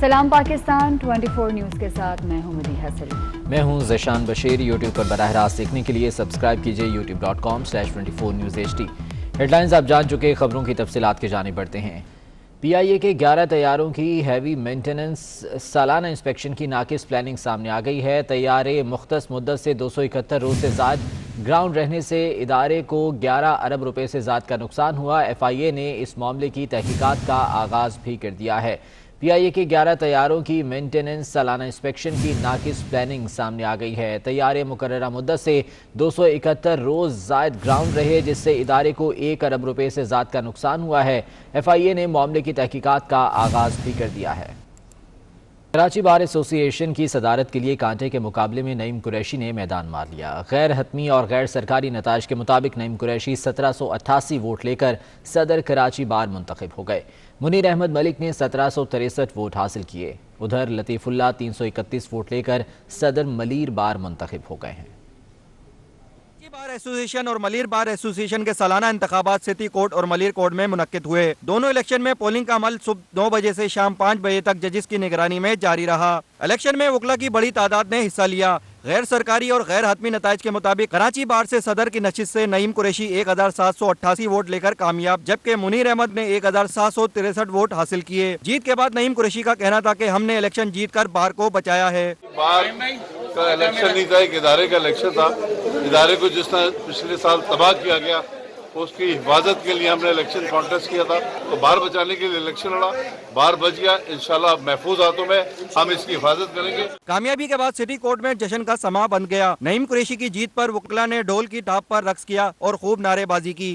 सलाम पाकिस्तान 24 न्यूज़ के साथ मैं हूं मदीहा सलीम। मैं हूं ज़शान बशीर। यूट्यूब पर बराह रास्त देखने के लिए सब्सक्राइब कीजिए youtube.com/24 News HD। हेडलाइंस आप जान चुके, खबरों की तफसीलात की जानिब बढ़ते हैं। PIA के 11 तैयारों की हैवी मेंटेनेंस सालाना इंस्पेक्शन की नाकिस प्लानिंग सामने आ गई है। तैयारे मुख्तस मुद्दत से 271 रोज से ज़्यादा ग्राउंड रहने से इदारे को 11 अरब रुपए से ज़्यादा का नुकसान हुआ। FIA ने इस मामले की तहकीकात का आगाज़ भी कर दिया है। PIA के 11 तैयारों की मेंटेनेंस सालाना इंस्पेक्शन की नाकिस प्लानिंग सामने आ गई है। तैयारे मुकर्ररा मुद्दत से 271 रोज ज़ायद ग्राउंड रहे, जिससे इदारे को 1 अरब रुपए से ज़्यादा का नुकसान हुआ है। FIA ने मामले की तहकीकात का आगाज़ भी कर दिया है। कराची बार एसोसिएशन की सदारत के लिए कांटे के मुकाबले में नईम कुरैशी ने मैदान मार लिया। गैर हतमी और गैर सरकारी नताइज के मुताबिक नईम कुरैशी 1788 वोट लेकर सदर कराची बार मुंतखब हो गए। मुनीर अहमद मलिक ने 1763 वोट हासिल किए। उधर लतीफुल्ला 331 वोट लेकर सदर मलीर बार मुंतखब हो गए हैं। बार एसोसिएशन और मलीर बार एसोसिएशन के सालाना इंतखाबात सिटी कोर्ट और मलीर कोर्ट में मुनक्किद हुए। दोनों इलेक्शन में पोलिंग का अमल सुबह 9 बजे से शाम 5 बजे तक जजिस की निगरानी में जारी रहा। इलेक्शन में वकला की बड़ी तादाद ने हिस्सा लिया। गैर सरकारी और गैर हतमी नताइज के मुताबिक कराची बार से सदर की नशिस्त से नईम कुरैशी 1788 वोट लेकर कामयाब, जबकि मुनीर अहमद ने 1763 वोट हासिल किए। जीत के बाद नईम कुरैशी का कहना था कि हमने इलेक्शन जीतकर बार को बचाया है। बार का इलेक्शन नहीं था, एक इदारे का इलेक्शन था। इदारे को जिस तरह पिछले साल तबाह किया गया, उसकी हिफाजत के लिए हमने इलेक्शन कॉन्टेस्ट किया था, तो बार बचाने के लिए इलेक्शन लड़ा, बार बच गया। इंशाल्लाह महफूज हाथों में हम इसकी हिफाजत करेंगे। कामयाबी के बाद सिटी कोर्ट में जश्न का समा बन गया। नईम कुरैशी की जीत पर वकला ने ढोल की टाप पर रक्स किया और खूब नारेबाजी की।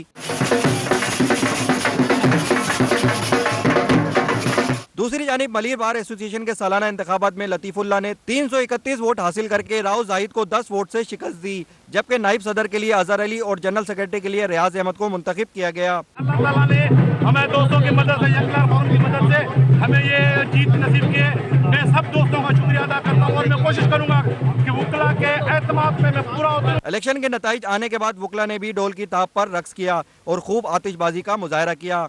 दूसरी जानिब मलीर बार एसोसिएशन के सालाना इंतखाबात में लतीफुल्ला ने 331 वोट हासिल करके राव जाहिद को 10 वोट से शिकस्त दी, जबकि नाइब सदर के लिए अजहर अली और जनरल सेक्रेटरी के लिए रियाज अहमद को मुंतखब किया गया। अल्लाह ताला ने हमें दोस्तों की मदद से, यकलार फॉरम की मदद से हमें ये जीत नसीब की है। मैं सब दोस्तों का शुक्रिया अदा करता हूँ और मैं कोशिश करूंगा कि वकला के एतमाद में मैं पूरा होता हूँ। इलेक्शन के नताइज आने के बाद वकला ने भी ढोल की ताप पर रक्स किया और खूब आतिशबाजी का मुजाहरा किया।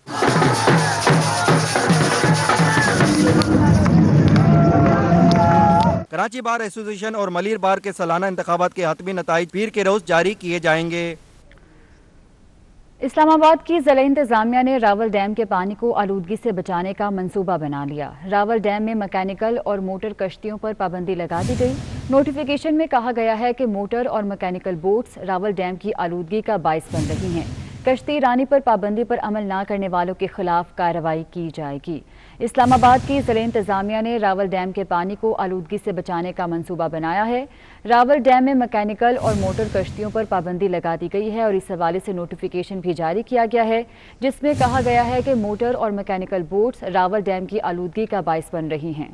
कराची बार एसोसिएशन और मलीर बार के सालाना इंतखाबात के हतमी नताइज पीर के रोज जारी किए जाएंगे। इस्लामाबाद की ज़िला इंतजामिया ने रावल डैम के पानी को आलूदगी से बचाने का मंसूबा बना लिया। रावल डैम में मैकेनिकल और मोटर कश्तियों पर पाबंदी लगा दी गई। नोटिफिकेशन में कहा गया है कि मोटर और मैकेनिकल बोट्स रावल डैम की आलूदगी का बाइस बन रही हैं। कश्ती रानी पर पाबंदी पर अमल न करने वालों के खिलाफ कार्रवाई की जाएगी। इस्लामाबाद की ज़िला इंतजामिया ने रावल डैम के पानी को आलूदगी से बचाने का मंसूबा बनाया है। रावल डैम में मैकेनिकल और मोटर कश्तियों पर पाबंदी लगा दी गई है और इस हवाले से नोटिफिकेशन भी जारी किया गया है, जिसमें कहा गया है कि मोटर और मैकेनिकल बोट्स रावल डैम की आलूदगी का बाइस बन रही हैं।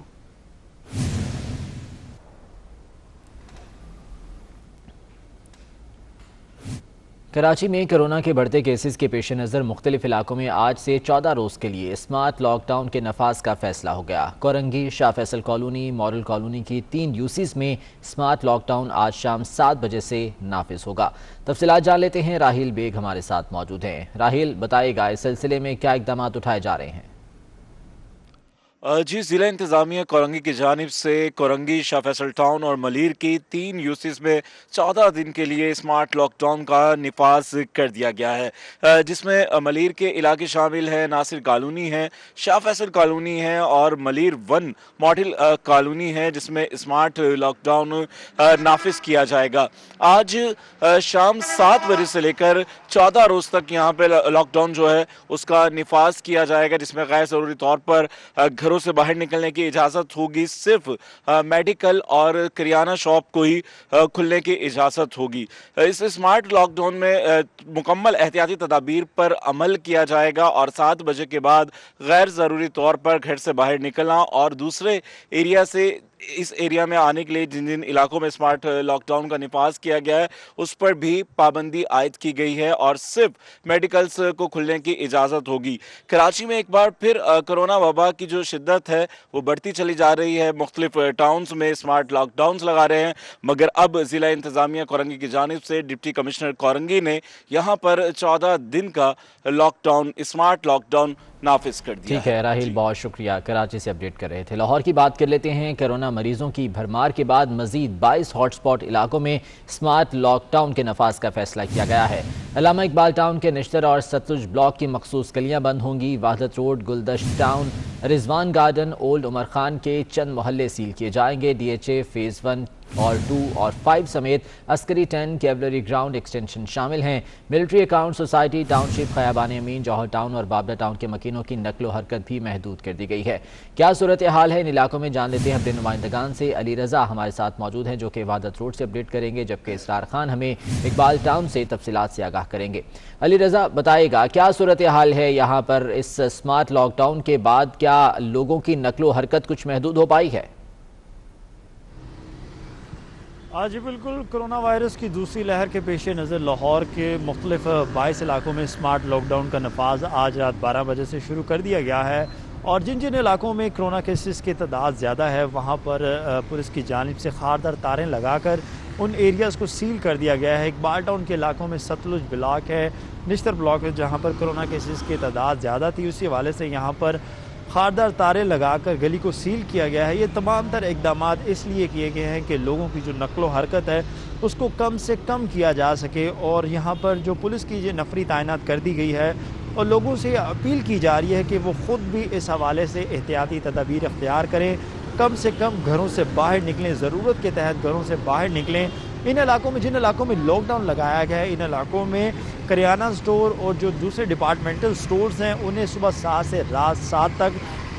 कराची में कोरोना के बढ़ते केसेस के पेश नज़र मुख्तलिफ इलाकों में आज से 14 रोज़ के लिए स्मार्ट लॉकडाउन के नफाज का फैसला हो गया। Korangi, Shah Faisal colony, model colony की 3 यूसीज में स्मार्ट लॉकडाउन आज शाम 7 बजे से नाफिज होगा। तफसीलात जान लेते हैं। राहिल बेग हमारे साथ मौजूद हैं। राहिल, बताएगा इस सिलसिले में क्या इकदाम उठाए जा रहे हैं? जी, ज़िला इंतज़ामिया कोरंगी की जानिब से कोरंगी, शाह फैसल टाउन और मलीर की 3 यूसीज में 14 दिन के लिए स्मार्ट लॉकडाउन का निफाज कर दिया गया है, जिसमें मलीर के इलाके शामिल है, नासिर कॉलोनी है, शाह फैसल कॉलोनी है और मलीर 1 मॉडल कॉलोनी है, जिसमें स्मार्ट लॉकडाउन नाफिज किया जाएगा। आज शाम 7 बजे से लेकर 14 रोज़ तक यहाँ पे लॉकडाउन जो है उसका निफाज किया जाएगा, जिसमें गैर ज़रूरी तौर पर घरों से बाहर निकलने की इजाज़त होगी। सिर्फ मेडिकल और किराना शॉप को ही खुलने की इजाज़त होगी। इस स्मार्ट लॉकडाउन में मुकम्मल एहतियाती तदाबीर पर अमल किया जाएगा और 7 बजे के बाद गैर ज़रूरी तौर पर घर से बाहर निकलना और दूसरे एरिया से इस एरिया में आने के लिए जिन जिन इलाकों में स्मार्ट लॉकडाउन का निफाज किया गया है उस पर भी पाबंदी आयद की गई है और सिर्फ मेडिकल्स को खुलने की इजाज़त होगी। कराची में एक बार फिर कोरोना वबा की जो शिद्दत है वो बढ़ती चली जा रही है। मुख्तलिफ टाउन्स में स्मार्ट लॉकडाउन लगा रहे हैं, मगर अब ज़िला इंतज़ामिया कोरंगी की जानिब से डिप्टी कमिश्नर कोरंगी ने यहाँ पर 14 दिन का लॉकडाउन, स्मार्ट लॉकडाउन नाफिज कर दिया। ठीक है राहिल, बहुत शुक्रिया, कराची से अपडेट कर रहे थे। लाहौर की बात कर लेते हैं। कोरोना मरीजों की भरमार के बाद मजीद 22 हॉटस्पॉट इलाकों में स्मार्ट लॉकडाउन के नफाज का फैसला किया गया है। अल्लामा इकबाल टाउन के निश्तर और सतलुज ब्लॉक की मखसूस गलियां बंद होंगी। Wahdat road, Guldasht town, Rizwan garden, old Umar Khan के चंद मोहल्ले सील किए जाएंगे। DHA फेज़ 1 और 2 और 5 समेत अस्करी 10, कैवलरी ग्राउंड एक्सटेंशन शामिल हैं। Military account society, township, Khayaban Amin, Johar town और बाबला टाउन के मकीनों की नकलो हरकत भी महदूद कर दी गई है। क्या सूरत हाल है इन इलाकों में, जान लेते हैं अपने नुमाइंदगान से। अली रजा हमारे साथ मौजूद हैं जो कि वाहदत रोड से अपडेट करेंगे, जबकि इसरार खान हमें इकबाल टाउन से तफसीलात से आगाह करेंगे। अली रजा बताएगा क्या सूरत हाल है यहाँ पर इस स्मार्ट लॉकडाउन के बाद, क्या लोगों की नकलो हरकत कुछ महदूद हो पाई है? आज बिल्कुल कोरोना वायरस की दूसरी लहर के पेश नज़र लाहौर के मुख्तलिफ 22 इलाकों में स्मार्ट लॉकडाउन का नफाज आज रात 12 बजे से शुरू कर दिया गया है और जिन जिन इलाकों में कोरोना केसेस की तादाद ज़्यादा है वहाँ पर पुलिस की जानिब से खारदार तारें लगाकर उन एरियाज़ को सील कर दिया गया है। इकबाल टाउन के इलाकों में सतलुज ब्लॉक है, निश्तर ब्लॉक है, जहाँ पर कोरोना केसेस की तादाद ज़्यादा थी, उसी हवाले से यहाँ पर खारदार तारे लगाकर गली को सील किया गया है। ये तमाम तर इकदाम इसलिए किए गए हैं कि लोगों की जो नकलो हरकत है उसको कम से कम किया जा सके और यहाँ पर जो पुलिस की जो नफरी तैनात कर दी गई है और लोगों से अपील की जा रही है कि वो ख़ुद भी इस हवाले से एहतियाती तदाबीर इख्तियार करें, कम से कम घरों से बाहर निकलें, ज़रूरत के तहत घरों से बाहर निकलें। इन इलाकों में, जिन इलाकों में लॉकडाउन लगाया गया है, इन इलाकों में करियाना स्टोर और जो दूसरे डिपार्टमेंटल स्टोर्स हैं उन्हें सुबह 7 से रात 7 तक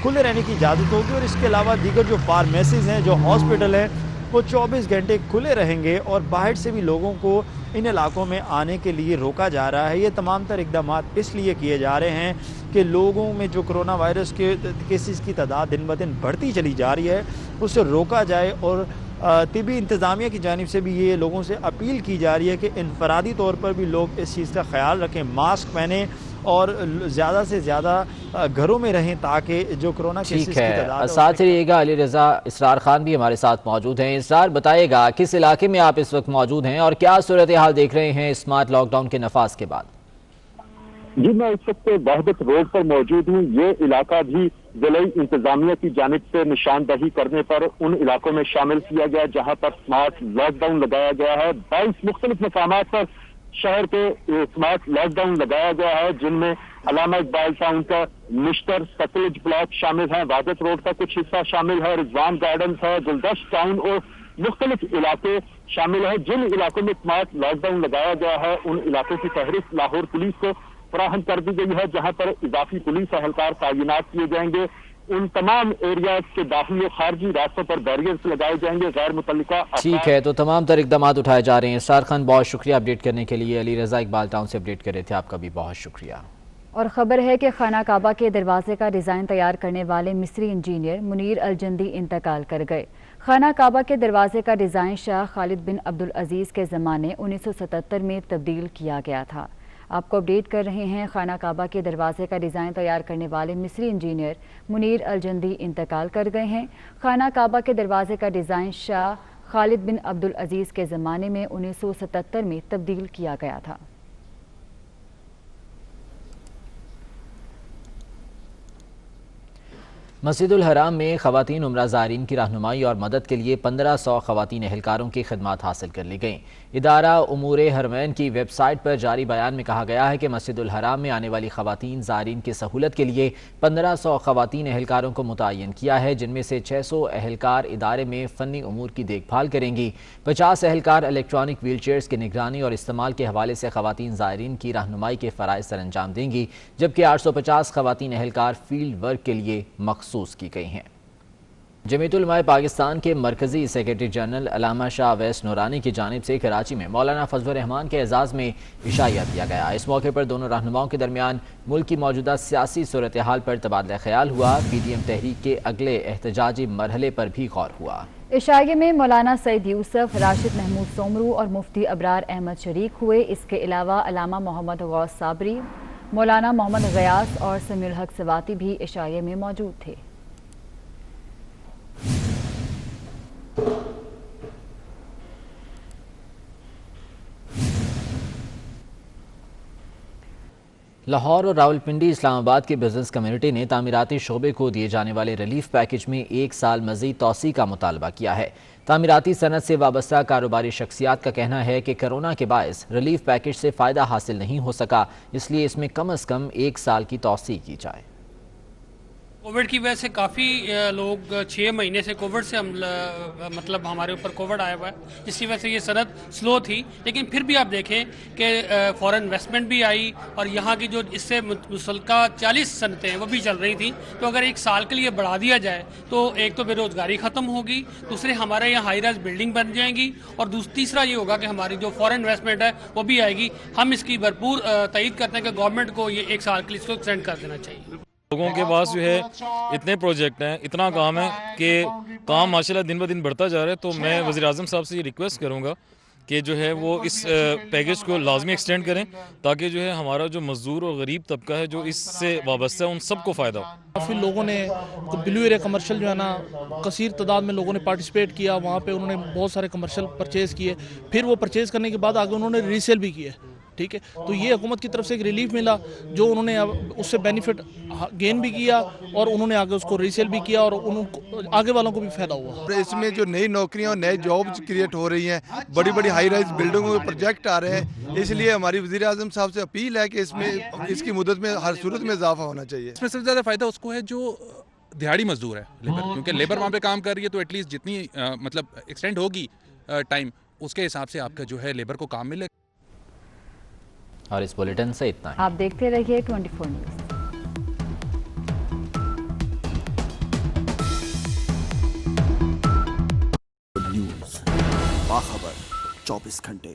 खुले रहने की इजाज़त होगी और इसके अलावा दीगर जो फार्मेसीज़ हैं, जो हॉस्पिटल हैं, वो 24 घंटे खुले रहेंगे और बाहर से भी लोगों को इन इलाकों में आने के लिए रोका जा रहा है। ये तमाम तर इकदाम इसलिए किए जा रहे हैं कि लोगों में जो कोरोना वायरस के केसेस की तादाद दिन ब दिन बढ़ती चली जा रही है उससे रोका जाए और तिबी इंतज़ामिया की जानिब से भी ये लोगों से अपील की जा रही है कि इनफरादी तौर पर भी लोग इस चीज़ का ख्याल रखें, मास्क पहने और ज़्यादा से ज़्यादा घरों में रहें ताकि जो कोरोना केसेस की तादाद साथ रहिएगा। अली रजा, इसरार खान भी हमारे साथ मौजूद हैं। इसरार बताएगा किस इलाके में आप इस वक्त मौजूद हैं और क्या सूरत हाल देख रहे हैं स्मार्ट लॉकडाउन के नफाज के बाद? जी, मैं इस वक्त वाहदत रोड पर मौजूद हूँ। ये इलाका भी जिला इंतजामिया की जानिब से निशानदही करने पर उन इलाकों में शामिल किया गया जहाँ पर स्मार्ट लॉकडाउन लगाया गया है। 22 मुख्तलिफ मकामात पर शहर के स्मार्ट लॉकडाउन लगाया गया है, जिनमें अल्लामा इकबाल टाउन का निश्तर, सतलुज ब्लॉक शामिल है, वाहदत रोड का कुछ हिस्सा शामिल है, रिजवान गार्डन है, गुलदश्त टाउन और मुख्तलिफ इलाके शामिल है। जिन इलाकों में स्मार्ट लॉकडाउन लगाया गया है उन इलाकों की फहरिस्त लाहौर पुलिस को फराहम कर दी गई है, जहां पर इजाफी पुलिस एहलकार तैनात किए जाएंगे। उन तमाम एरियाज के दाखिली और खारजी रास्तों पर बैरियर्स लगाए जाएंगे। गैर मुतल्लिका ठीक है, तो तमाम तर इकदाम उठाए जा रहे हैं। इसरार खान, बहुत शुक्रिया अपडेट करने के लिए। अली रजा इकबाल टाउन से अपडेट कर रहे थे, आपका भी बहुत शुक्रिया। और ख़बर है कि खाना काबा के दरवाजे का डिज़ाइन तैयार करने वाले मिस्री इंजीनियर मुनीर अलजंदी इंतकाल कर गए। खाना काबा के दरवाजे का डिज़ाइन शाह खालिद बिन अब्दुल अजीज़ के ज़माने 1977 में तब्दील किया गया था। आपको अपडेट कर रहे हैं, खाना काबा के दरवाजे का डिज़ाइन तैयार करने वाले मिस्री इंजीनियर मुनीर अलजंदी इंतकाल कर गए हैं। खाना काबा के दरवाजे का डिज़ाइन शाह खालिद बिन अब्दुल अजीज़ के ज़माने में 1977 में तब्दील किया गया था। मस्जिदुल हराम में ख़वातीन उम्रा ज़ायरीन की रहनुमाई और मदद के लिए 1500 ख़वातीन एहलकारों की खिदमत हासिल कर ली गईं। इदारा उमूर हरमैन की वेबसाइट पर जारी बयान में कहा गया है कि मस्जिदुल हराम में आने वाली ख़वातीन ज़ायरीन की सहूलत के लिए 1500 ख़वातीन एहलकारों को मुतय्यन किया है, जिनमें से 600 एहलकार इदारे में फ़नी उमूर की देखभाल करेंगी। 50 एहलकार इलेक्ट्रॉनिक व्हील चेयर्स की निगरानी और इस्तेमाल के हवाले से ख़वातीन ज़ायरीन की रहनुमाई के फ़राइज़ सर अंजाम देंगी, जबकि 850 ख़वातीन एहलकार फील्ड वर्क के लिए मखसूस की गई हैं। जमीयतुल उलमा पाकिस्तान के मरकजी सेक्रेटरी जनरल अल्लामा शाह अवैस नूरानी की जानिब से कराची में मौलाना फजल रहमान के एजाज़ में इशाया दिया गया। इस मौके पर दोनों रहनुमाओं के दरमियान मुल्क की मौजूदा सियासी सूरत हाल पर तबादला ख्याल हुआ। PDM तहरीक के अगले एहतजाजी मरहले पर भी गौर हुआ। इशाये में मौलाना सईद यूसुफ, राशिद महमूद सोमरू और मुफ्ती अबरार अहमद शरीक हुए। इसके अलावा अल्लामा मोहम्मद गौस साबरी, मौलाना मोहम्मद गयास और समीउल हक सवाती भी इशाये में मौजूद थे। लाहौर और रावलपिंडी इस्लामाबाद की बिजनेस कम्युनिटी ने तामीराती शोबे को दिए जाने वाले रिलीफ पैकेज में 1 साल मजीद तौसी का मुतालबा किया है। तामीराती सनत से वाबस्ता कारोबारी शख्सियात का कहना है कि कोरोना के बायस रिलीफ पैकेज से फ़ायदा हासिल नहीं हो सका, इसलिए इसमें कम अज़ कम 1 साल की तौसी की जाए। कोविड की वजह से काफ़ी लोग 6 महीने से कोविड से मतलब हमारे ऊपर कोविड आया हुआ है, जिसकी वजह से ये सनत स्लो थी। लेकिन फिर भी आप देखें कि फॉरेन इन्वेस्टमेंट भी आई और यहाँ की जो इससे मुसलका 40 सनतें हैं वो भी चल रही थी। तो अगर 1 साल के लिए बढ़ा दिया जाए तो एक तो बेरोज़गारी ख़त्म होगी, दूसरे हमारे यहाँ हाई राइज बिल्डिंग बन जाएंगी और तीसरा ये होगा कि हमारी जो फॉरेन इन्वेस्टमेंट है वो भी आएगी। हम इसकी भरपूर तईद करते हैं कि गवर्नमेंट को ये 1 साल के लिए इसको एक्सटेंड कर देना चाहिए। लोगों के पास जो है इतने प्रोजेक्ट हैं, इतना काम है कि काम माशाल्लाह दिन ब दिन बढ़ता जा रहा है। तो मैं वज़ीर आज़म साहब से ये रिक्वेस्ट करूँगा कि जो है वो इस पैकेज को लाजमी एक्सटेंड करें, ताकि जो है हमारा जो मजदूर और गरीब तबका है जो इससे वाबस्ता है उन सबको फ़ायदा हो। काफ़ी लोगों ने ब्लू एरिया कमर्शियल जो है ना, कसीर तादाद में लोगों ने पार्टिसिपेट किया। वहाँ पे उन्होंने बहुत सारे कमर्शियल परचेज़ किए, फिर वो परचेज़ करने के बाद आगे उन्होंने रीसेल भी किए। ठीक है, तो ये हुकूमत की तरफ से एक रिलीफ मिला, जो उन्होंने अब उससे बेनिफिट गेन भी किया और उन्होंने आगे उसको रीसेल भी किया और उनको आगे वालों को भी फायदा हुआ। इसमें जो नई नौकरियां और नए जॉब्स क्रिएट हो रही हैं, बड़ी बड़ी हाई राइज बिल्डिंगों के प्रोजेक्ट आ रहे हैं, इसलिए हमारी वज़ीर आज़म साहब से अपील है कि इसमें इसकी मुद्दत में हर सूरत में इजाफा होना चाहिए। इसमें सबसे ज़्यादा फ़ायदा उसको है जो दिहाड़ी मजदूर है लेबर, क्योंकि लेबर वहाँ पे काम कर रही है तो एटलीस्ट जितनी मतलब एक्सटेंड होगी टाइम, उसके हिसाब से आपका जो है लेबर को काम मिले। और इस बुलेटिन से इतना ही। आप देखते रहिए 24 न्यूज़। न्यूज़ बाखबर 24 घंटे।